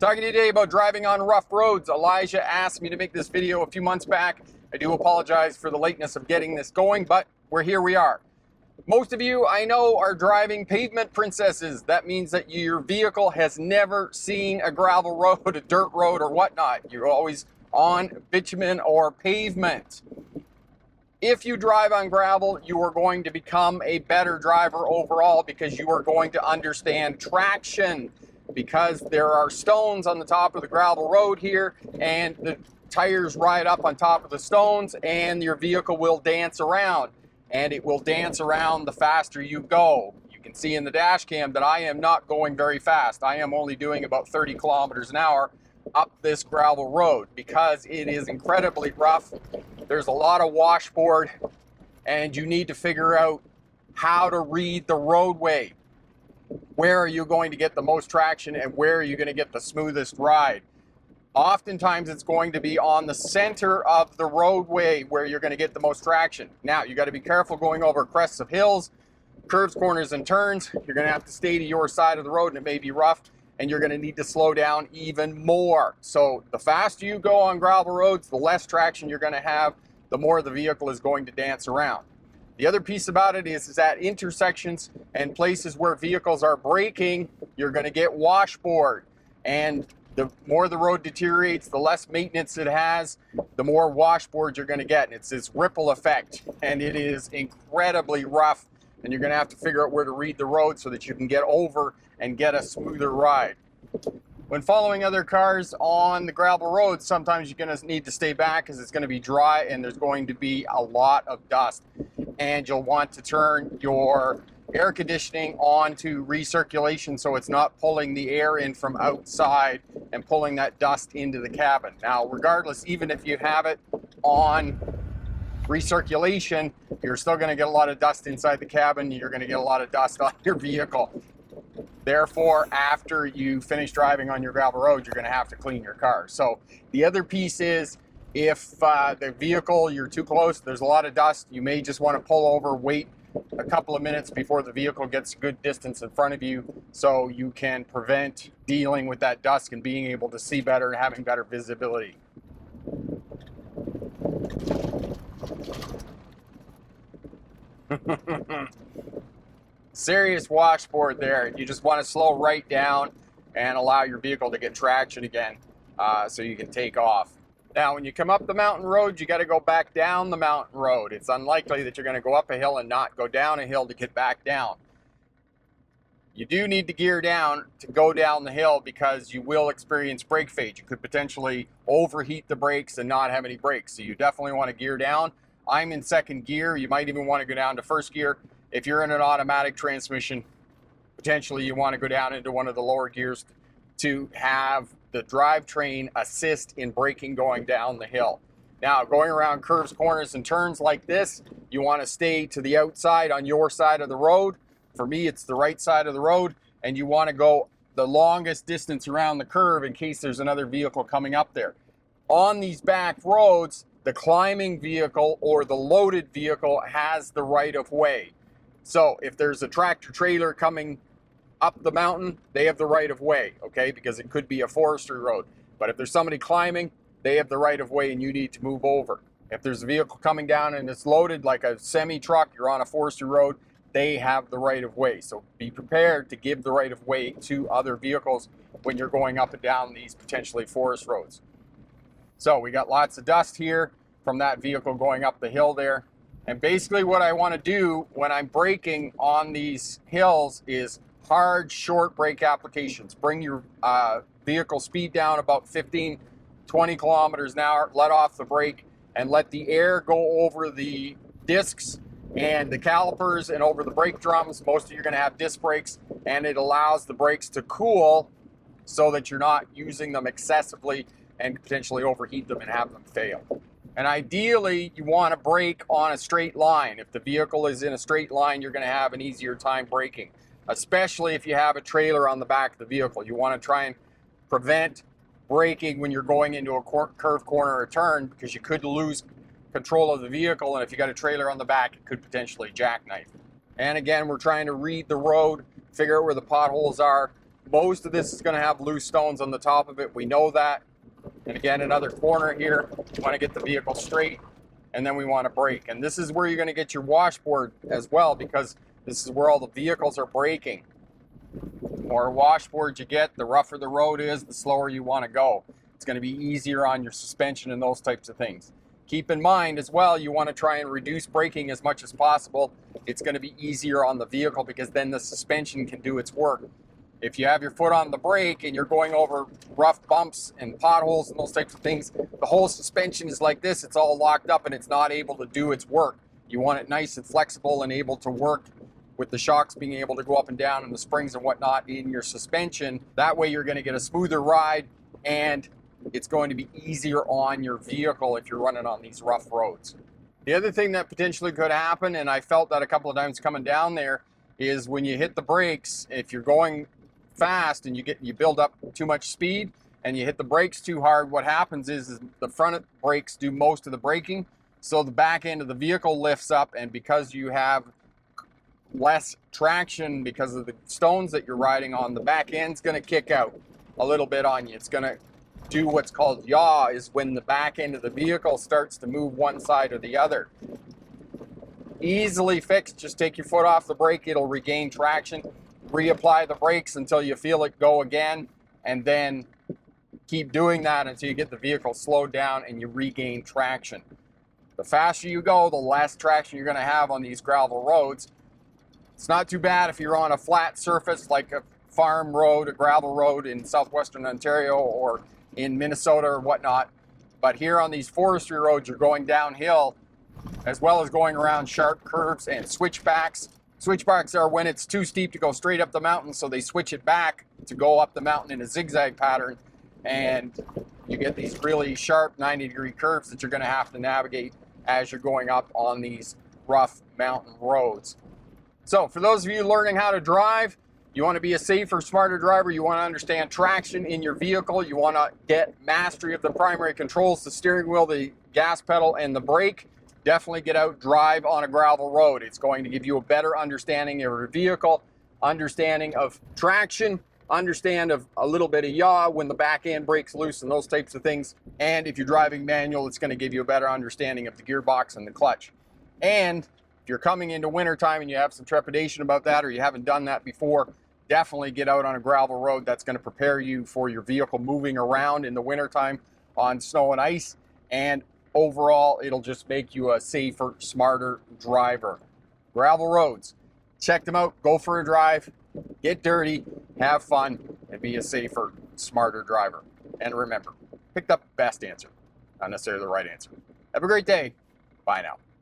Talking today about driving on rough roads. Elijah asked me to make this video a few months back. I do apologize for the lateness of getting this going, but here we are. Most of you I know are driving pavement princesses. That means that your vehicle has never seen a gravel road, a dirt road, or whatnot. You're always on bitumen or pavement. If you drive on gravel, you are going to become a better driver overall because you are going to understand traction, because there are stones on the top of the gravel road here and the tires ride up on top of the stones and your vehicle will dance around, and it will dance around the faster you go. You can see in the dash cam that I am not going very fast. I am only doing about 30 kilometers an hour up this gravel road because it is incredibly rough. There's a lot of washboard and you need to figure out how to read the roadway. Where are you going to get the most traction and where are you going to get the smoothest ride? Oftentimes it's going to be on the center of the roadway where you're going to get the most traction. Now, you got to be careful going over crests of hills, curves, corners, and turns. You're going to have to stay to your side of the road and it may be rough and you're going to need to slow down even more. So the faster you go on gravel roads, the less traction you're going to have, the more the vehicle is going to dance around. The other piece about it is at intersections and places where vehicles are braking, you're going to get washboard. And the more the road deteriorates, the less maintenance it has, the more washboard you're going to get. And it's this ripple effect, and it is incredibly rough. And you're going to have to figure out where to read the road so that you can get over and get a smoother ride. When following other cars on the gravel roads, sometimes you're going to need to stay back because it's going to be dry and there's going to be a lot of dust. And you'll want to turn your air conditioning on to recirculation so it's not pulling the air in from outside and pulling that dust into the cabin. Now, regardless, even if you have it on recirculation, you're still going to get a lot of dust inside the cabin. You're going to get a lot of dust on your vehicle. Therefore, after you finish driving on your gravel road, you're going to have to clean your car. So the other piece is, if the vehicle, you're too close, there's a lot of dust, you may just want to pull over, wait a couple of minutes before the vehicle gets a good distance in front of you so you can prevent dealing with that dust and being able to see better and having better visibility. Serious washboard there. You just want to slow right down and allow your vehicle to get traction again so you can take off. Now, when you come up the mountain road, you got to go back down the mountain road. It's unlikely that you're going to go up a hill and not go down a hill to get back down. You do need to gear down to go down the hill because you will experience brake fade. You could potentially overheat the brakes and not have any brakes. So you definitely want to gear down. I'm in second gear. You might even want to go down to first gear. If you're in an automatic transmission, potentially you want to go down into one of the lower gears to have the drivetrain assist in braking going down the hill. Now, going around curves, corners, and turns like this, you want to stay to the outside on your side of the road. For me, it's the right side of the road, and you want to go the longest distance around the curve in case there's another vehicle coming up there. On these back roads, the climbing vehicle or the loaded vehicle has the right of way. So if there's a tractor trailer coming up the mountain, they have the right of way, okay? Because it could be a forestry road. But if there's somebody climbing, they have the right of way and you need to move over. If there's a vehicle coming down and it's loaded like a semi-truck, you're on a forestry road, they have the right of way. So be prepared to give the right of way to other vehicles when you're going up and down these potentially forest roads. So we got lots of dust here from that vehicle going up the hill there. And basically what I want to do when I'm braking on these hills is hard, short brake applications. Bring your vehicle speed down about 15, 20 kilometers an hour, let off the brake, and let the air go over the discs and the calipers and over the brake drums. Most of you are going to have disc brakes, and it allows the brakes to cool so that you're not using them excessively and potentially overheat them and have them fail. And ideally, you want to brake on a straight line. If the vehicle is in a straight line, you're going to have an easier time braking, especially if you have a trailer on the back of the vehicle. You want to try and prevent braking when you're going into a curve, corner, or turn because you could lose control of the vehicle, and if you got a trailer on the back, it could potentially jackknife. And again, we're trying to read the road, figure out where the potholes are, Most of this is going to have loose stones on the top of it. We know that. And again, another corner here. You want to get the vehicle straight, and then we want to brake. And this is where you're going to get your washboard as well, because this is where all the vehicles are braking. The more washboard you get, the rougher the road is, the slower you want to go. It's going to be easier on your suspension and those types of things. Keep in mind as well, you want to try and reduce braking as much as possible. It's going to be easier on the vehicle because then the suspension can do its work. If you have your foot on the brake and you're going over rough bumps and potholes and those types of things, the whole suspension is like this. It's all locked up and it's not able to do its work. You want it nice and flexible and able to work with the shocks being able to go up and down and the springs and whatnot in your suspension. That way you're going to get a smoother ride, and it's going to be easier on your vehicle if you're running on these rough roads. The other thing that potentially could happen, and I felt that a couple of times coming down there, is when you hit the brakes, if you're going fast and you build up too much speed and you hit the brakes too hard, what happens is the front brakes do most of the braking, so the back end of the vehicle lifts up, and because you have less traction because of the stones that you're riding on, the back end's going to kick out a little bit on you. It's going to do what's called yaw, is when the back end of the vehicle starts to move one side or the other. Easily fixed. Just take your foot off the brake, it'll regain traction. Reapply the brakes until you feel it go again, and then keep doing that until you get the vehicle slowed down and you regain traction. The faster you go, the less traction you're going to have on these gravel roads. It's not too bad if you're on a flat surface like a farm road, a gravel road in southwestern Ontario or in Minnesota or whatnot, but here on these forestry roads, you're going downhill as well as going around sharp curves and switchbacks. Switchbacks are when it's too steep to go straight up the mountain, so they switch it back to go up the mountain in a zigzag pattern, and you get these really sharp 90-degree curves that you're going to have to navigate as you're going up on these rough mountain roads. So for those of you learning how to drive, you want to be a safer, smarter driver, you want to understand traction in your vehicle, you want to get mastery of the primary controls, the steering wheel, the gas pedal, and the brake. Definitely get out, drive on a gravel road. It's going to give you a better understanding of your vehicle, understanding of traction, understand of a little bit of yaw when the back end breaks loose and those types of things. And if you're driving manual, it's going to give you a better understanding of the gearbox and the clutch. And if you're coming into wintertime and you have some trepidation about that, or you haven't done that before, definitely get out on a gravel road. That's going to prepare you for your vehicle moving around in the wintertime on snow and ice. And overall, it'll just make you a safer, smarter driver. Gravel roads, check them out, go for a drive, get dirty, have fun, and be a safer, smarter driver. And remember, pick the best answer, not necessarily the right answer. Have a great day. Bye now.